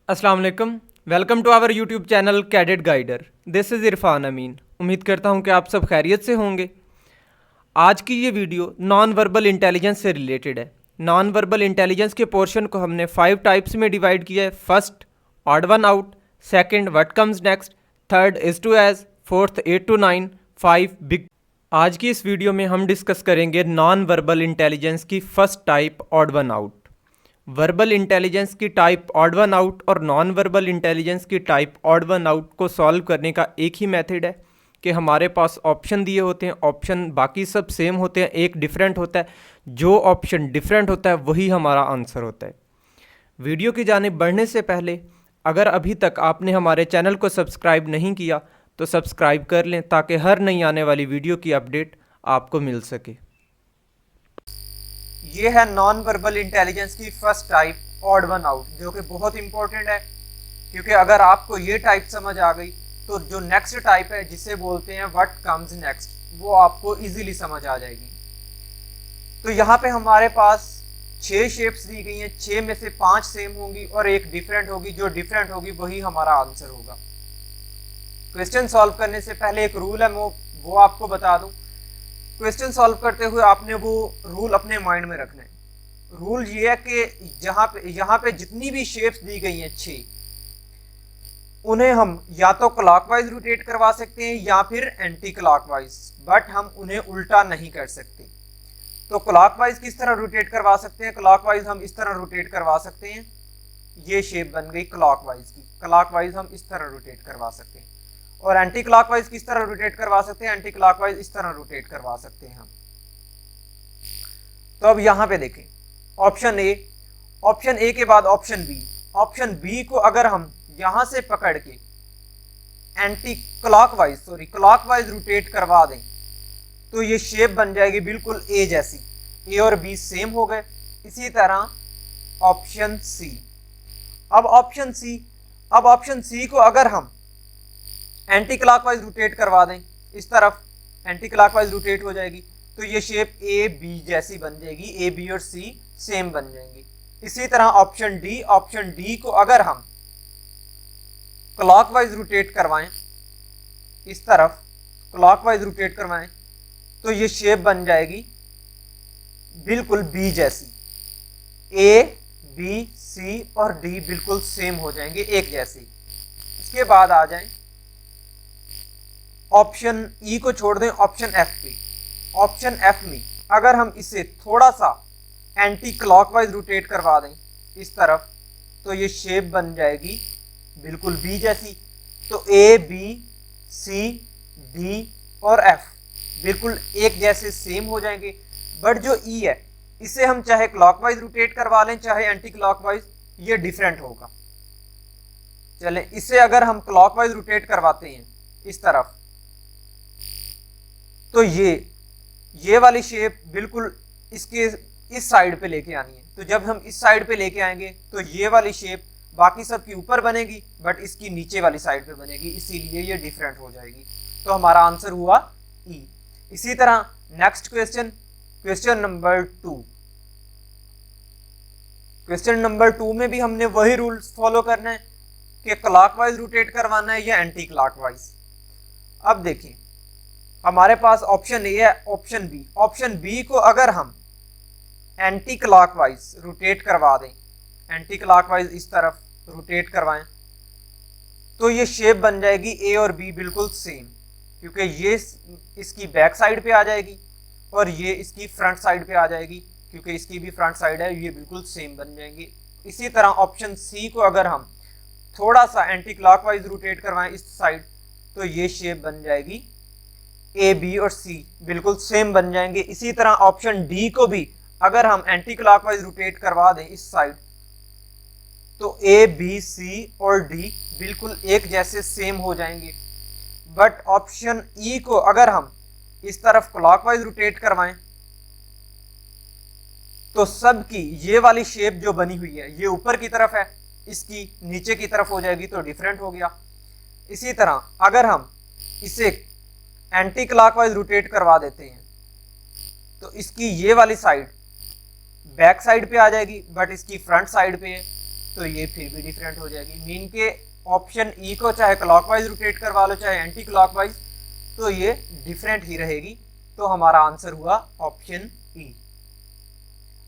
अस्सलाम वालेकुम। Welcome to our YouTube channel cadet guider. This is Irfan Amin. उम्मीद करता हूँ कि आप सब खैरियत से होंगे। आज की ये वीडियो नॉन वर्बल इंटेलिजेंस से रिलेटेड है। नॉन वर्बल इंटेलिजेंस के पोर्शन को हमने 5 टाइप्स में डिवाइड किया है। First, odd one out. Second, what comes next. Third, is to as. Fourth, 8 to 9। 5, big. आज की इस वीडियो में हम डिस्कस करेंगे नॉन वर्बल इंटेलिजेंस की first type, odd one out. Verbal intelligence की टाइप ऑड वन आउट और non verbal intelligence की टाइप ऑड वन आउट को सॉल्व करने का एक ही मेथड है कि हमारे पास ऑप्शन दिए होते हैं। ऑप्शन बाकी सब सेम होते हैं, एक डिफरेंट होता है। जो ऑप्शन डिफरेंट होता है वही हमारा आंसर होता है। वीडियो की जानिब बढ़ने से पहले अगर अभी तक आपने हमारे चैनल को सब्सक्राइब नहीं किया तो सब्सक्राइब कर लें ताकि हर नई आने वाली वीडियो की अपडेट आपको मिल सके। ये है नॉन वर्बल इंटेलिजेंस की first type, odd one out, जो कि बहुत इंपॉर्टेंट है क्योंकि अगर आपको ये टाइप समझ आ गई तो जो नेक्स्ट टाइप है जिसे बोलते हैं व्हाट कम्स नेक्स्ट, वो आपको इजीली समझ आ जाएगी। तो यहाँ पे हमारे पास 6 शेप्स दी गई हैं। 6 में से 5 सेम होंगी और एक डिफरेंट होगी। जो डिफरेंट होगी वही हमारा आंसर होगा। क्वेश्चन सॉल्व करने से पहले एक रूल है, वो आपको बता दूं। क्वेश्चन सॉल्व करते हुए आपने वो रूल अपने माइंड में रखना है। रूल ये है कि यहाँ पे जितनी भी शेप्स दी गई हैं 6, उन्हें हम या तो क्लॉकवाइज रोटेट करवा सकते हैं या फिर एंटी क्लॉकवाइज, बट हम उन्हें उल्टा नहीं कर सकते। तो क्लॉकवाइज किस तरह रोटेट करवा सकते हैं? क्लॉकवाइज हम इस तरह रोटेट करवा सकते हैं। ये शेप बन गई क्लॉकवाइज की। क्लॉकवाइज हम इस तरह रोटेट करवा सकते हैं। और एंटी क्लॉकवाइज किस तरह रोटेट करवा सकते हैं? एंटी क्लॉकवाइज इस तरह रोटेट करवा सकते हैं हम। तो अब यहां पे देखें, ऑप्शन ए के बाद ऑप्शन बी। ऑप्शन बी को अगर हम यहां से पकड़ के क्लॉकवाइज रोटेट करवा दें तो ये शेप बन जाएगी बिल्कुल ए जैसी। ए और बी सेम हो गए। इसी तरह ऑप्शन सी। अब ऑप्शन सी को अगर हम एंटी क्लॉकवाइज रोटेट करवा दें, इस तरफ एंटी क्लॉकवाइज रोटेट हो जाएगी तो ये शेप ए बी जैसी बन जाएगी। ए बी और सी सेम बन जाएंगे। इसी तरह ऑप्शन डी को अगर हम क्लॉकवाइज रोटेट करवाएं, इस तरफ क्लॉकवाइज रोटेट करवाएं तो ये शेप बन जाएगी बिल्कुल बी जैसी। ए बी सी और डी बिल्कुल सेम हो जाएंगे, एक जैसे। इसके बाद आ जाएं ऑप्शन ई को छोड़ दें, ऑप्शन एफ पे। ऑप्शन एफ में अगर हम इसे थोड़ा सा एंटी क्लॉकवाइज रोटेट करवा दें इस तरफ तो ये शेप बन जाएगी बिल्कुल बी जैसी। तो ए बी सी डी और एफ बिल्कुल एक जैसे सेम हो जाएंगे। बट जो ई है इसे हम चाहे क्लॉकवाइज रोटेट करवा लें चाहे एंटी क्लॉकवाइज, ये डिफरेंट होगा। चलें, इसे अगर हम क्लॉकवाइज रोटेट करवाते हैं इस तरफ तो ये वाली शेप बिल्कुल इसके इस साइड पे लेके आनी है। तो जब हम इस साइड पे लेके आएंगे तो ये वाली शेप बाकी सब की ऊपर बनेगी बट इसकी नीचे वाली साइड पे बनेगी, इसीलिए ये डिफरेंट हो जाएगी। तो हमारा आंसर हुआ ई। इसी तरह next question number 2। Question number 2 में भी हमने वही रूल्स फॉलो करना है कि क्लॉकवाइज रोटेट करवाना है या एंटी क्लॉकवाइज। अब देखिए, हमारे पास ऑप्शन ए है, ऑप्शन बी। ऑप्शन बी को अगर हम एंटी क्लॉकवाइज रोटेट करवा दें, एंटी क्लॉकवाइज इस तरफ रोटेट करवाएं तो ये शेप बन जाएगी ए और बी बिल्कुल सेम, क्योंकि ये इसकी बैक साइड पे आ जाएगी और ये इसकी फ्रंट साइड पे आ जाएगी, क्योंकि इसकी भी फ्रंट साइड है। ये बिल्कुल सेम बन जाएंगे। इसी तरह ऑप्शन सी को अगर हम थोड़ा सा एंटी क्लॉकवाइज रोटेट करवाएं इस साइड तो ये शेप बन जाएगी ए बी और सी बिल्कुल सेम बन जाएंगे। इसी तरह ऑप्शन डी को भी अगर हम एंटी क्लॉकवाइज रोटेट करवा दें इस साइड तो ए बी सी और डी बिल्कुल एक जैसे सेम हो जाएंगे। बट ऑप्शन ई को अगर हम इस तरफ क्लॉकवाइज रोटेट करवाएं तो सबकी ये वाली शेप जो बनी हुई है ये ऊपर की तरफ है, इसकी नीचे की तरफ हो जाएगी तो डिफरेंट हो गया। इसी तरह अगर हम इसे एंटी क्लॉकवाइज रोटेट करवा देते हैं तो इसकी ये वाली साइड बैक साइड पे आ जाएगी बट इसकी फ्रंट साइड पे है, तो ये फिर भी डिफरेंट हो जाएगी। मीन के ऑप्शन ई को चाहे क्लॉकवाइज रोटेट करवा लो चाहे एंटी क्लॉकवाइज, तो ये डिफरेंट ही रहेगी। तो हमारा आंसर हुआ ऑप्शन ई।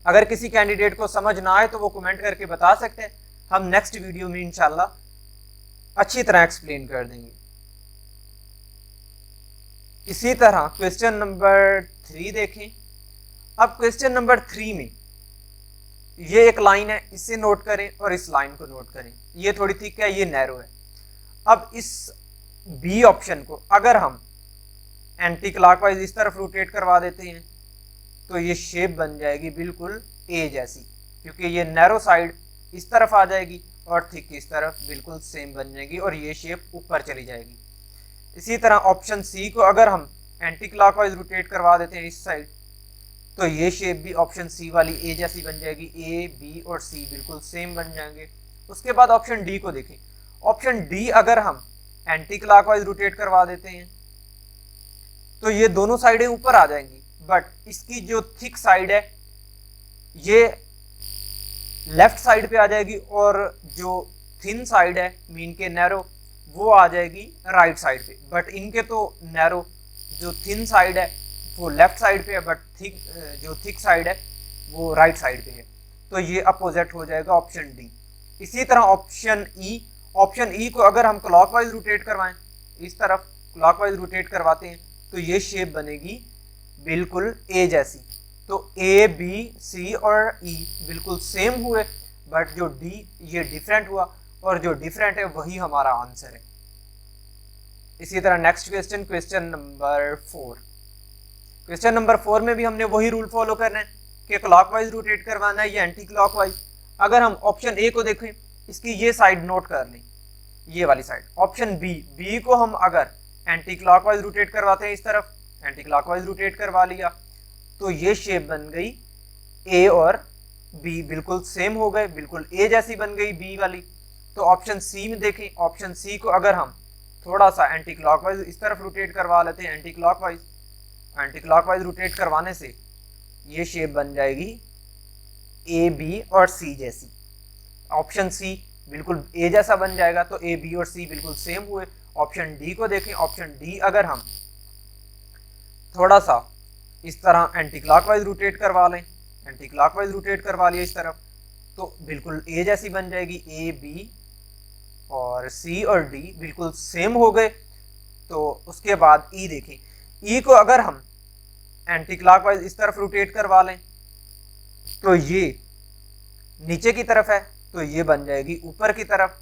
अगर किसी कैंडिडेट को समझ ना आए तो वो कमेंट करके बता सकते हैं, हम नेक्स्ट वीडियो में इंशाल्लाह अच्छी तरह एक्सप्लेन कर देंगे। इसी तरह क्वेश्चन नंबर 3 देखें। अब क्वेश्चन नंबर 3 में ये एक लाइन है, इसे नोट करें और इस लाइन को नोट करें। ये थोड़ी थिक है, ये नैरो है। अब इस बी ऑप्शन को अगर हम एंटी क्लॉकवाइज इस तरफ रोटेट करवा देते हैं तो ये शेप बन जाएगी बिल्कुल ए जैसी, क्योंकि ये नैरो साइड इस तरफ आ जाएगी और थिक इस तरफ बिल्कुल सेम बन जाएगी और ये शेप ऊपर चली जाएगी। इसी तरह ऑप्शन सी को अगर हम एंटी क्लॉकवाइज रोटेट करवा देते हैं इस साइड, तो ये शेप भी ऑप्शन सी वाली ए जैसी बन जाएगी। ए बी और सी बिल्कुल सेम बन जाएंगे। उसके बाद ऑप्शन डी को देखें। ऑप्शन डी अगर हम एंटी क्लॉकवाइज रोटेट करवा देते हैं तो ये दोनों साइडें ऊपर आ जाएंगी, बट इसकी जो थिक साइड है ये लेफ्ट साइड पे आ जाएगी और जो थिन साइड है मीन के नैरो वो आ जाएगी राइट साइड पे। बट इनके तो नैरो जो थिन साइड है वो लेफ्ट साइड पे है, बट जो थिक साइड है वो राइट साइड पे है। तो ये अपोजिट हो जाएगा ऑप्शन डी। इसी तरह ऑप्शन ई को अगर हम क्लॉकवाइज रोटेट करवाएं, इस तरफ क्लॉकवाइज रोटेट करवाते हैं तो ये शेप बनेगी बिल्कुल ए जैसी। तो ए बी सी और ई बिल्कुल सेम हुए, बट जो डी ये डिफरेंट हुआ और जो डिफरेंट है वही हमारा आंसर है। इसी तरह next question, question number 4। Question number 4 में भी हमने वही रूल फॉलो करना है कि क्लॉकवाइज रोटेट करवाना है या एंटी क्लॉकवाइज। अगर हम ऑप्शन ए को देखें, इसकी ये साइड नोट कर लें, ये वाली साइड। ऑप्शन बी को हम अगर एंटी क्लॉकवाइज रोटेट करवाते हैं, इस तरफ एंटी क्लॉकवाइज रोटेट करवा लिया तो ये शेप बन गई ए और बी बिल्कुल सेम हो गए, बिल्कुल ए जैसी बन गई बी वाली। तो ऑप्शन सी में देखें, ऑप्शन सी को अगर हम थोड़ा सा एंटी क्लॉकवाइज इस तरफ रोटेट करवा लेते हैं, एंटी क्लॉकवाइज रोटेट करवाने से ये शेप बन जाएगी ए बी और सी जैसी। ऑप्शन सी बिल्कुल ए जैसा बन जाएगा, तो ए बी और सी बिल्कुल सेम हुए। ऑप्शन डी को देखें, ऑप्शन डी अगर हम थोड़ा सा इस तरह एंटी क्लॉकवाइज रोटेट करवा लें, एंटी क्लॉकवाइज रोटेट करवा लिया इस तरफ, तो बिल्कुल ए जैसी बन जाएगी। ए बी और सी और डी बिल्कुल सेम हो गए। तो उसके बाद ई देखें, ई को अगर हम एंटी क्लॉकवाइज इस तरफ रोटेट करवा लें तो ये नीचे की तरफ है, तो ये बन जाएगी ऊपर की तरफ।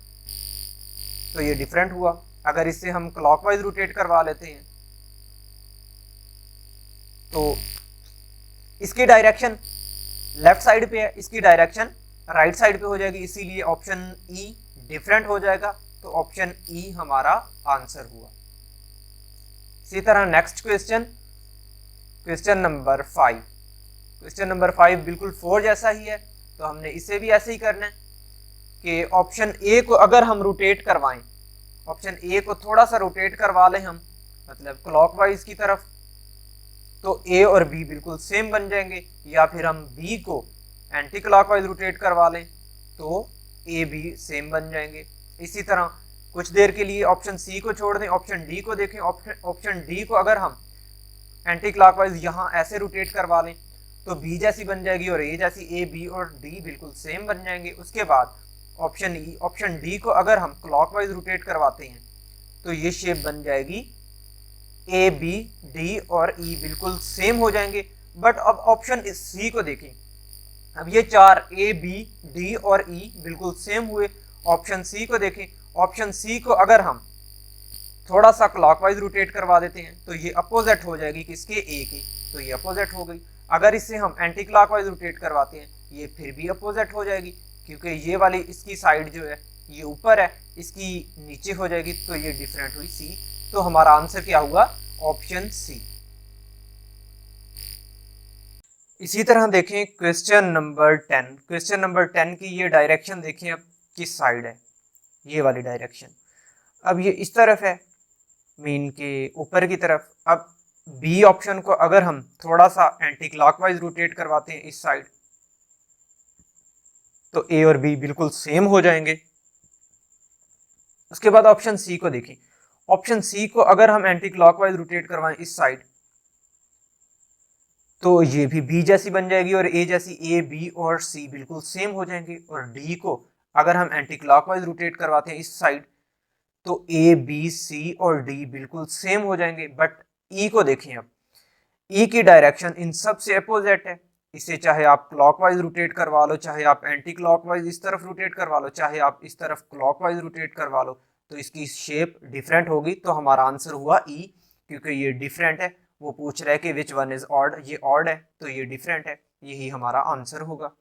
तो ये डिफरेंट हुआ। अगर इसे हम क्लॉकवाइज रोटेट करवा लेते हैं तो इसकी डायरेक्शन लेफ्ट साइड पे है, इसकी डायरेक्शन राइट साइड पे हो जाएगी, इसीलिए ऑप्शन ई डिफरेंट हो जाएगा। तो ऑप्शन ई हमारा आंसर हुआ। इसी तरह next question, question number 5। Question number 5 बिल्कुल 4 जैसा ही है, तो हमने इसे भी ऐसे ही करना है कि ऑप्शन ए को अगर हम रोटेट करवाएं, ऑप्शन ए को थोड़ा सा रोटेट करवा लें हम, मतलब क्लॉकवाइज की तरफ, तो ए और बी बिल्कुल सेम बन जाएंगे। या फिर हम बी को एंटी क्लॉकवाइज रोटेट करवा लें तो ए बी सेम बन जाएंगे। इसी तरह कुछ देर के लिए ऑप्शन सी को छोड़ दें, ऑप्शन डी को देखें। ऑप्शन डी को अगर हम एंटी क्लॉकवाइज यहाँ ऐसे रोटेट करवा लें तो बी जैसी बन जाएगी और ए जैसी। ए बी और डी बिल्कुल सेम बन जाएंगे। उसके बाद ऑप्शन डी को अगर हम क्लॉकवाइज रोटेट करवाते हैं तो ये शेप बन जाएगी ए बी डी और ई बिल्कुल सेम हो जाएंगे। बट अब ऑप्शन सी को देखें, अब ये चार ए बी डी और ई बिल्कुल सेम हुए। ऑप्शन सी को देखें, ऑप्शन सी को अगर हम थोड़ा सा क्लॉकवाइज रोटेट करवा देते हैं तो ये अपोजिट हो जाएगी किसके, ए की, तो ये अपोजिट हो गई। अगर इसे हम एंटी क्लॉकवाइज रोटेट करवाते हैं ये फिर भी अपोजिट हो जाएगी, क्योंकि ये वाली इसकी साइड जो है ये ऊपर है, इसकी नीचे हो जाएगी, तो ये डिफरेंट हुई सी। तो हमारा आंसर क्या हुआ, ऑप्शन सी। इसी तरह देखें क्वेश्चन नंबर 10। क्वेश्चन नंबर 10 की ये डायरेक्शन देखें अब किस साइड है, ये वाली डायरेक्शन। अब ये इस तरफ है, मीन के ऊपर की तरफ। अब बी ऑप्शन को अगर हम थोड़ा सा एंटी क्लॉकवाइज रोटेट करवाते हैं इस साइड तो ए और बी बिल्कुल सेम हो जाएंगे। उसके बाद ऑप्शन सी को देखें। ऑप्शन सी को अगर हम एंटी क्लॉकवाइज रोटेट करवाएं इस साइड, तो ये भी बी जैसी बन जाएगी और ए जैसी, ए बी और सी बिल्कुल सेम हो जाएंगे। और डी को अगर हम एंटी क्लॉकवाइज रोटेट करवाते हैं इस साइड, तो ए बी सी और डी बिल्कुल सेम हो जाएंगे। बट ई को देखें, अब ई की डायरेक्शन इन सब से अपोजिट है। इसे चाहे आप क्लॉकवाइज रोटेट करवा लो, चाहे आप एंटी क्लॉकवाइज इस तरफ रोटेट करवा लो, चाहे आप इस तरफ क्लॉकवाइज रोटेट करवा लो, तो इसकी शेप डिफरेंट होगी। तो हमारा आंसर हुआ ई, क्योंकि ये डिफरेंट है। वो पूछ रहा है कि विच वन इज ऑड, ये ऑड है तो ये डिफरेंट है, यही हमारा आंसर होगा।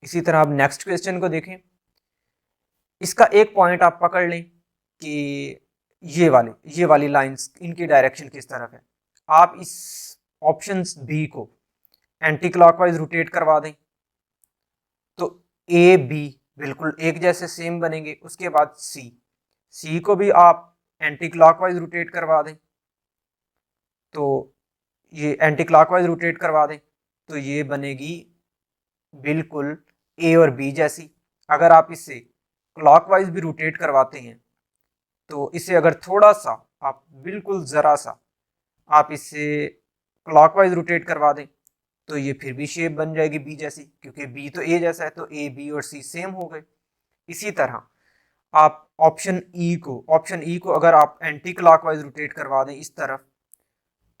इसी तरह आप नेक्स्ट क्वेश्चन को देखें। इसका एक पॉइंट आप पकड़ लें कि ये वाली लाइंस, इनकी डायरेक्शन किस तरफ है। आप इस ऑप्शन बी को एंटी क्लॉकवाइज रोटेट करवा दें, तो ए बी बिल्कुल एक जैसे सेम बनेंगे। उसके बाद सी को भी आप एंटी क्लॉकवाइज रोटेट करवा दें, तो ये एंटी क्लॉकवाइज रोटेट करवा दें, तो ये बनेगी बिल्कुल ए और बी जैसी। अगर आप इसे क्लॉकवाइज भी रोटेट करवाते हैं, तो इसे अगर थोड़ा सा आप बिल्कुल ज़रा सा आप इसे क्लॉकवाइज रोटेट करवा दें, तो ये फिर भी शेप बन जाएगी बी जैसी, क्योंकि बी तो ए जैसा है, तो ए बी और सी सेम हो गए। इसी तरह आप ऑप्शन ई को अगर आप एंटी क्लॉकवाइज रोटेट करवा दें इस तरफ,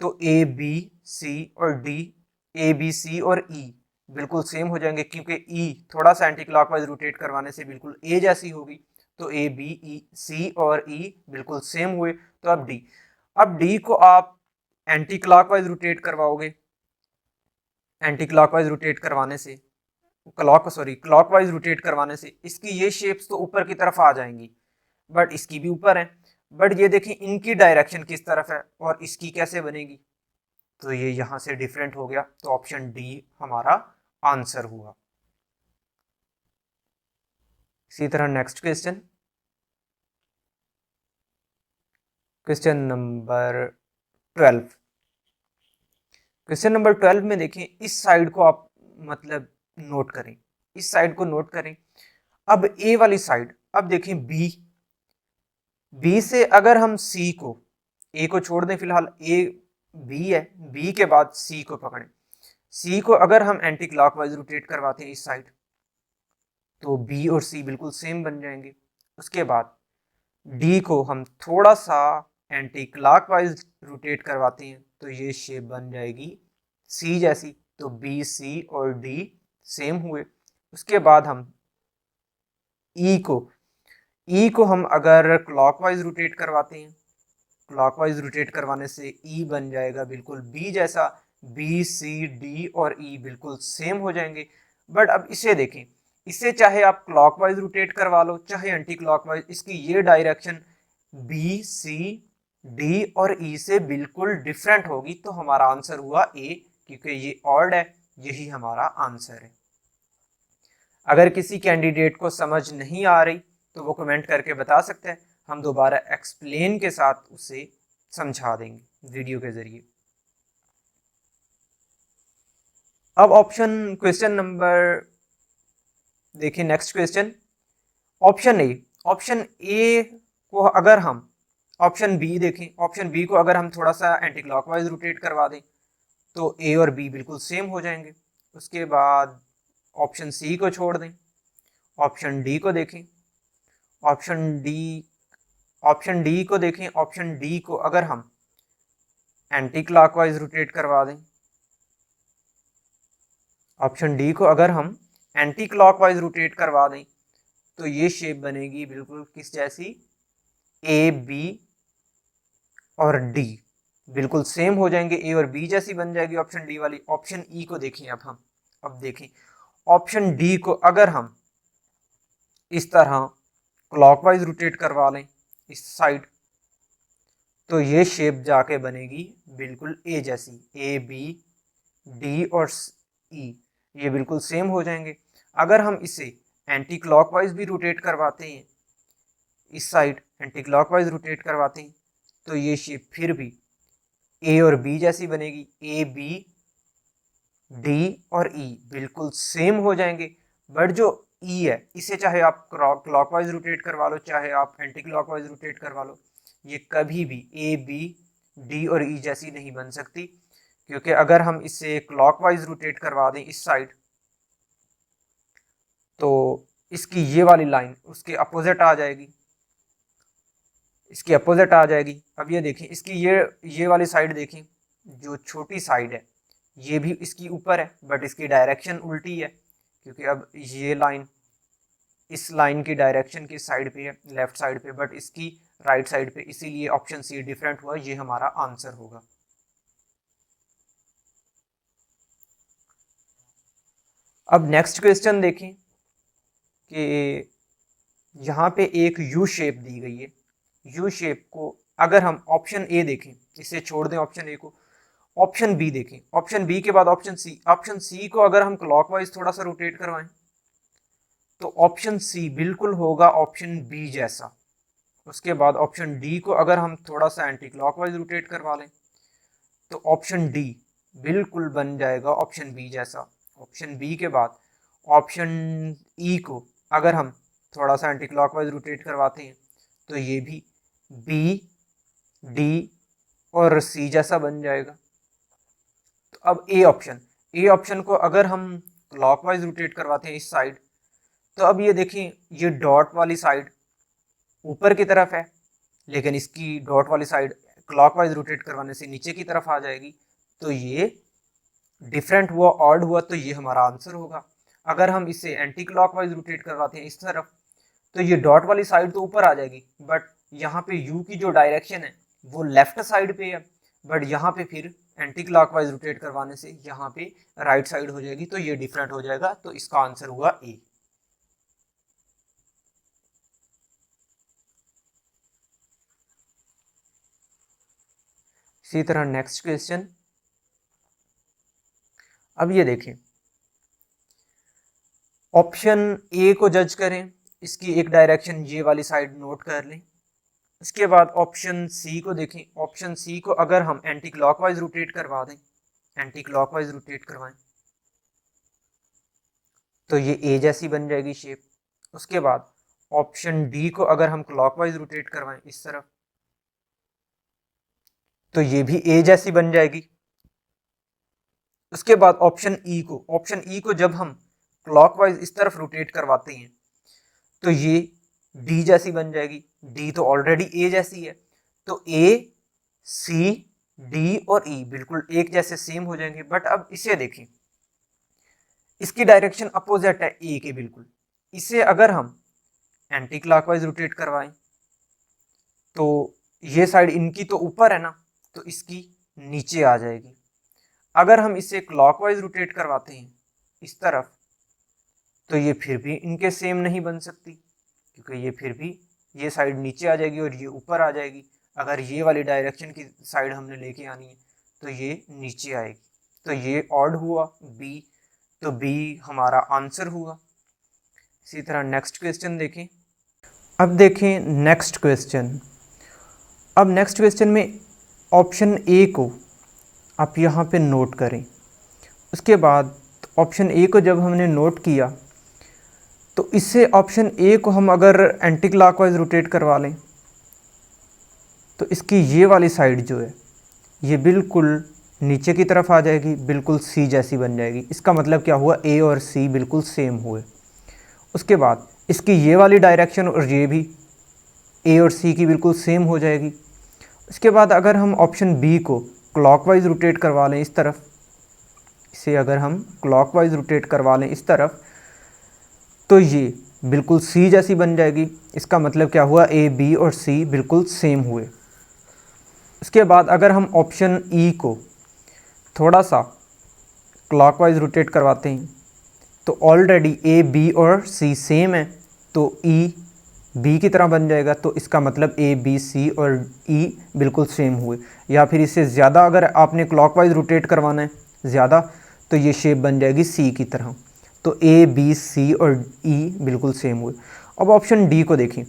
तो ए बी सी और डी, ए बी सी और ई बिल्कुल सेम हो जाएंगे, क्योंकि ई थोड़ा सा एंटी क्लॉकवाइज रोटेट करवाने से बिल्कुल ए जैसी होगी। तो ए बी ई सी और ई बिल्कुल सेम हुए। तो अब डी को आप एंटी क्लॉकवाइज रोटेट करवाओगे, एंटी क्लॉकवाइज रोटेट करवाने से क्लॉकवाइज रोटेट करवाने से इसकी ये शेप्स तो ऊपर की तरफ आ जाएंगी, बट इसकी भी ऊपर है। बट ये देखें इनकी डायरेक्शन किस तरफ है और इसकी कैसे बनेगी, तो ये यहां से डिफरेंट हो गया। तो ऑप्शन डी हमारा आंसर हुआ। इसी तरह next question, question number 12। Question number 12 में देखें, इस साइड को आप मतलब नोट करें, इस साइड को नोट करें। अब ए वाली साइड, अब देखें बी से अगर हम सी को, ए को छोड़ दें फिलहाल, ए बी है, बी के बाद सी को पकड़ें। सी को अगर हम एंटी क्लॉकवाइज रोटेट करवाते हैं इस साइड, तो बी और सी बिल्कुल सेम बन जाएंगे। उसके बाद डी को हम थोड़ा सा एंटी क्लॉकवाइज रोटेट करवाते हैं, तो ये शेप बन जाएगी सी जैसी। तो बी सी और डी सेम हुए। उसके बाद हम ई को हम अगर क्लॉकवाइज रोटेट करवाते हैं, क्लॉकवाइज रोटेट करवाने से ई बन जाएगा बिल्कुल बी जैसा। बी सी डी और ई बिल्कुल सेम हो जाएंगे। बट अब इसे देखें, इसे चाहे आप क्लॉकवाइज रोटेट करवा लो, चाहे एंटी क्लॉकवाइज, इसकी ये डायरेक्शन बी सी डी और ई से बिल्कुल डिफरेंट होगी। तो हमारा आंसर हुआ ए, क्योंकि ये ऑड है, यही हमारा आंसर है। अगर किसी कैंडिडेट को समझ नहीं आ रही तो वो कमेंट करके बता सकते हैं, हम दोबारा एक्सप्लेन के साथ उसे समझा देंगे वीडियो के जरिए। अब क्वेश्चन नंबर देखिए, नेक्स्ट क्वेश्चन ऑप्शन ए को अगर हम, ऑप्शन बी देखें, ऑप्शन बी को अगर हम थोड़ा सा एंटी क्लॉकवाइज रोटेट करवा दें, तो ए और बी बिल्कुल सेम हो जाएंगे। उसके बाद ऑप्शन सी को छोड़ दें, ऑप्शन डी को देखें, ऑप्शन डी को देखें। ऑप्शन डी को अगर हम एंटी क्लॉकवाइज रोटेट करवा दें, ऑप्शन डी को अगर हम एंटी क्लॉकवाइज रोटेट करवा दें, तो ये शेप बनेगी बिल्कुल किस जैसी, ए बी और डी बिल्कुल सेम हो जाएंगे, ए और बी जैसी बन जाएगी ऑप्शन डी वाली। ऑप्शन ई को देखें, अब देखें ऑप्शन डी को अगर हम इस तरह क्लॉकवाइज रोटेट करवा लें इस साइड, तो ये शेप जाके बनेगी बिल्कुल ए जैसी। ए बी डी और ई ये बिल्कुल सेम हो जाएंगे। अगर हम इसे एंटी क्लॉकवाइज भी रोटेट करवाते हैं, इस साइड एंटी क्लॉकवाइज रोटेट करवाते हैं, तो ये शेप फिर भी ए और बी जैसी बनेगी। ए बी डी और ई बिल्कुल सेम हो जाएंगे, बट जो ई है इसे चाहे आप क्लॉकवाइज रोटेट करवा लो चाहे आप एंटी क्लॉकवाइज रोटेट करवा लो, ये कभी भी ए बी डी और ई जैसी नहीं बन सकती, क्योंकि अगर हम इसे क्लॉकवाइज रोटेट करवा दें इस साइड तो इसकी ये वाली लाइन उसके अपोजिट आ जाएगी, इसकी अपोजिट आ जाएगी। अब ये देखें इसकी ये वाली साइड देखें, जो छोटी साइड है ये भी इसकी ऊपर है बट इसकी डायरेक्शन उल्टी है, क्योंकि अब ये लाइन इस लाइन की डायरेक्शन की साइड पे है, लेफ्ट साइड पे, बट इसकी राइट साइड पे, इसीलिए ऑप्शन सी डिफरेंट हुआ, ये हमारा आंसर होगा। अब नेक्स्ट क्वेश्चन देखें कि यहाँ पे एक यू शेप दी गई है, यू शेप को अगर हम ऑप्शन ए देखें, इसे छोड़ दें ऑप्शन ए को, ऑप्शन बी देखें, ऑप्शन बी के बाद ऑप्शन सी को अगर हम क्लॉकवाइज थोड़ा सा रोटेट करवाएं तो ऑप्शन सी बिल्कुल होगा ऑप्शन बी जैसा। उसके बाद ऑप्शन डी को अगर हम थोड़ा सा एंटी क्लॉकवाइज रोटेट करवा लें तो ऑप्शन डी बिल्कुल बन जाएगा ऑप्शन बी जैसा। ऑप्शन बी के बाद ऑप्शन ई को अगर हम थोड़ा सा एंटी क्लॉकवाइज रोटेट करवाते हैं तो ये भी बी डी और सी जैसा बन जाएगा। तो अब ए ऑप्शन को अगर हम क्लॉकवाइज रोटेट करवाते हैं इस साइड, तो अब ये देखें ये डॉट वाली साइड ऊपर की तरफ है, लेकिन इसकी डॉट वाली साइड क्लॉकवाइज रोटेट करवाने से नीचे की तरफ आ जाएगी, तो ये डिफरेंट हुआ, ऑड हुआ, तो ये हमारा आंसर होगा। अगर हम इसे एंटी क्लॉकवाइज रोटेट करवाते हैं इस तरफ तो ये डॉट वाली साइड तो ऊपर आ जाएगी, बट यहाँ पे यू की जो डायरेक्शन है वो लेफ्ट साइड पे है, बट यहाँ पे फिर एंटी क्लॉकवाइज रोटेट करवाने से यहाँ पे राइट साइड हो जाएगी, तो ये डिफरेंट हो जाएगा, तो इसका आंसर हुआ ए। इसी तरह नेक्स्ट क्वेश्चन, अब ये देखें ऑप्शन ए को जज करें, इसकी एक डायरेक्शन ये वाली साइड नोट कर लें। इसके बाद ऑप्शन सी को देखें, ऑप्शन सी को अगर हम एंटी क्लॉकवाइज रोटेट करवा दें, एंटी क्लॉकवाइज रोटेट करवाएं तो ये ए जैसी बन जाएगी शेप। उसके बाद ऑप्शन डी को अगर हम क्लॉकवाइज रोटेट करवाएं इस तरफ तो ये भी ए जैसी बन जाएगी। उसके बाद ऑप्शन ई को जब हम क्लॉकवाइज इस तरफ रोटेट करवाते हैं तो ये डी जैसी बन जाएगी, डी तो ऑलरेडी ए जैसी है, तो ए सी डी और ई बिल्कुल एक जैसे सेम हो जाएंगे। बट अब इसे देखें, इसकी डायरेक्शन अपोजिट है ए के बिल्कुल, इसे अगर हम एंटी क्लॉकवाइज रोटेट करवाएं तो ये साइड इनकी तो ऊपर है ना, तो इसकी नीचे आ जाएगी। अगर हम इसे क्लॉकवाइज रोटेट करवाते हैं इस तरफ तो ये फिर भी इनके सेम नहीं बन सकती, क्योंकि ये फिर भी ये साइड नीचे आ जाएगी और ये ऊपर आ जाएगी। अगर ये वाली डायरेक्शन की साइड हमने लेके आनी है तो ये नीचे आएगी, तो ये ऑड हुआ बी, तो बी हमारा आंसर हुआ। इसी तरह नेक्स्ट क्वेश्चन देखें। अब देखें नेक्स्ट क्वेश्चन, अब नेक्स्ट क्वेश्चन में ऑप्शन ए को आप यहाँ पे नोट करें। उसके बाद ऑप्शन ए को जब हमने नोट किया तो इससे ऑप्शन ए को हम अगर एंटी क्लॉकवाइज रोटेट करवा लें तो इसकी ये वाली साइड जो है ये बिल्कुल नीचे की तरफ आ जाएगी, बिल्कुल सी जैसी बन जाएगी। इसका मतलब क्या हुआ, ए और सी बिल्कुल सेम हुए। उसके बाद इसकी ये वाली डायरेक्शन और ये भी ए और सी की बिल्कुल सेम हो जाएगी। इसके बाद अगर हम ऑप्शन बी को क्लॉकवाइज रोटेट करवा लें इस तरफ, इसे अगर हम क्लॉकवाइज रोटेट करवा लें इस तरफ तो ये बिल्कुल सी जैसी बन जाएगी। इसका मतलब क्या हुआ, ए बी और सी बिल्कुल सेम हुए। उसके बाद अगर हम ऑप्शन ई को थोड़ा सा क्लॉकवाइज रोटेट करवाते हैं तो ऑलरेडी ए बी और सी सेम है, तो ई बी की तरह बन जाएगा, तो इसका मतलब ए बी सी और ई बिल्कुल सेम हुए। या फिर इससे ज़्यादा अगर आपने क्लॉकवाइज रोटेट करवाना है ज़्यादा तो ये शेप बन जाएगी सी की तरह, तो ए बी सी और ई बिल्कुल सेम हुए। अब ऑप्शन डी को देखें,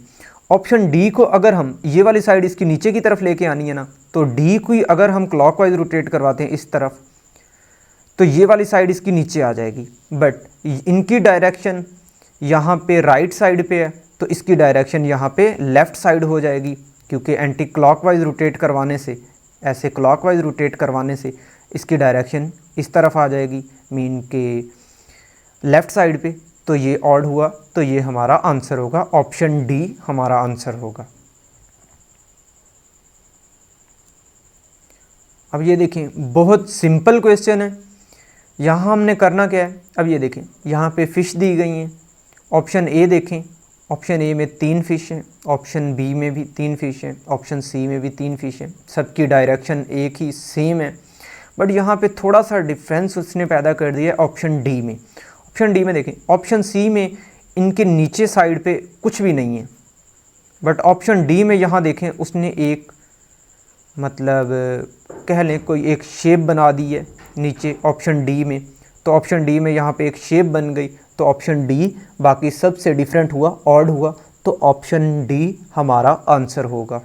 ऑप्शन डी को अगर हम ये वाली साइड इसकी नीचे की तरफ लेके आनी है ना, तो डी को अगर हम क्लॉकवाइज रोटेट करवाते हैं इस तरफ तो ये वाली साइड इसकी नीचे आ जाएगी, बट इनकी डायरेक्शन यहाँ पे राइट साइड पे है तो इसकी डायरेक्शन यहाँ पे लेफ़्ट साइड हो जाएगी, क्योंकि एंटी क्लॉकवाइज रोटेट करवाने से, ऐसे क्लॉकवाइज रोटेट करवाने से इसकी डायरेक्शन इस तरफ आ जाएगी, मीन के लेफ़्ट साइड पे। तो ये ऑड हुआ, तो ये हमारा आंसर होगा, ऑप्शन डी हमारा आंसर होगा। अब ये देखें, बहुत सिंपल क्वेश्चन है। यहाँ हमने करना क्या है, अब ये देखें यहाँ पे फ़िश दी गई हैं। ऑप्शन ए देखें, ऑप्शन ए में 3 फ़िश हैं, ऑप्शन बी में भी 3 फ़िश हैं, ऑप्शन सी में भी 3 फ़िश हैं, सबकी डायरेक्शन एक ही सेम है, बट यहाँ पे थोड़ा सा डिफरेंस उसने पैदा कर दिया है ऑप्शन डी में। ऑप्शन डी में देखें, ऑप्शन सी में इनके नीचे साइड पे कुछ भी नहीं है, बट ऑप्शन डी में यहाँ देखें उसने एक मतलब कह लें कोई एक शेप बना दी है नीचे ऑप्शन डी में, तो ऑप्शन डी में यहाँ पे एक शेप बन गई, तो ऑप्शन डी बाकी सबसे डिफरेंट हुआ, ऑड हुआ, तो ऑप्शन डी हमारा आंसर होगा।